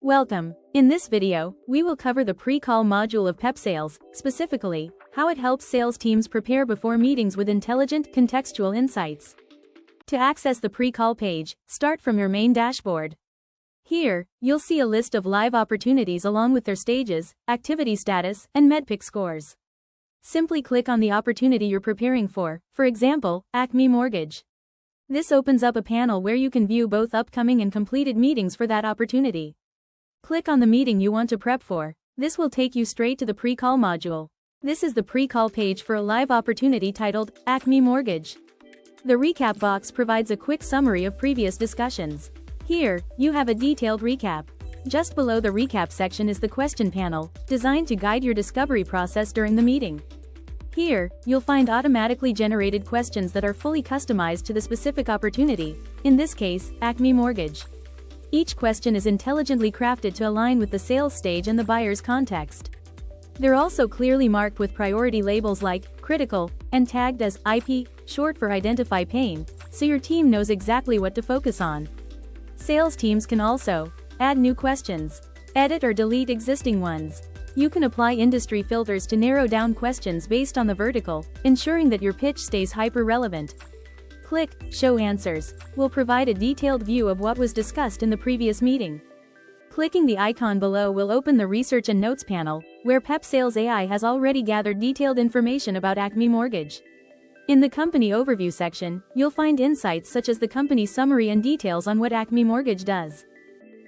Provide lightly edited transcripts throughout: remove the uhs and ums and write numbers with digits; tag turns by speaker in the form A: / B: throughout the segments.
A: Welcome. In this video, we will cover the pre-call module of Pepsales, specifically, how it helps sales teams prepare before meetings with intelligent, contextual insights. To access the pre-call page, start from your main dashboard. Here, you'll see a list of live opportunities along with their stages, activity status, and MEDPIC scores. Simply click on the opportunity you're preparing for example, Acme Mortgage. This opens up a panel where you can view both upcoming and completed meetings for that opportunity. Click on the meeting you want to prep for. This will take you straight to the pre-call module. This is the pre-call page for a live opportunity titled Acme Mortgage. The recap box provides a quick summary of previous discussions. Here, you have a detailed recap. Just below the recap section is the question panel, designed to guide your discovery process during the meeting. Here, you'll find automatically generated questions that are fully customized to the specific opportunity, in this case, Acme Mortgage. Each question is intelligently crafted to align with the sales stage and the buyer's context. They're also clearly marked with priority labels like critical and tagged as IP, short for identify pain, so your team knows exactly what to focus on. Sales teams can also add new questions, edit or delete existing ones. You can apply industry filters to narrow down questions based on the vertical, ensuring that your pitch stays hyper-relevant. Click Show Answers will provide a detailed view of what was discussed in the previous meeting. Clicking the icon below will open the Research and Notes panel, where Pepsales AI has already gathered detailed information about Acme Mortgage. In the Company Overview section, you'll find insights such as the company summary and details on what Acme Mortgage does.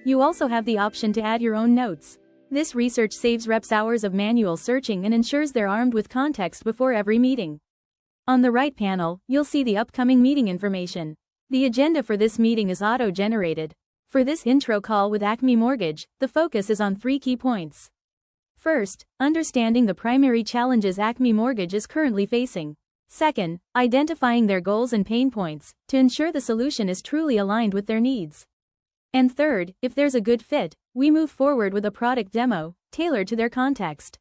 A: You also have the option to add your own notes. This research saves reps hours of manual searching and ensures they're armed with context before every meeting. On the right panel, you'll see the upcoming meeting information. The agenda for this meeting is auto-generated. For this intro call with Acme Mortgage, the focus is on 3 key points. First, understanding the primary challenges Acme Mortgage is currently facing. Second, identifying their goals and pain points, to ensure the solution is truly aligned with their needs. And third, if there's a good fit, we move forward with a product demo, tailored to their context.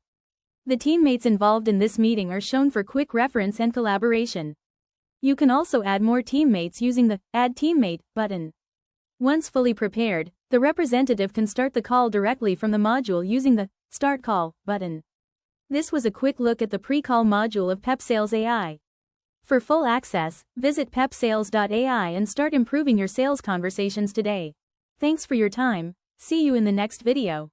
A: The teammates involved in this meeting are shown for quick reference and collaboration. You can also add more teammates using the Add Teammate button. Once fully prepared, the representative can start the call directly from the module using the Start Call button. This was a quick look at the pre-call module of Pepsales AI. For full access, visit pepsales.ai and start improving your sales conversations today. Thanks for your time. See you in the next video.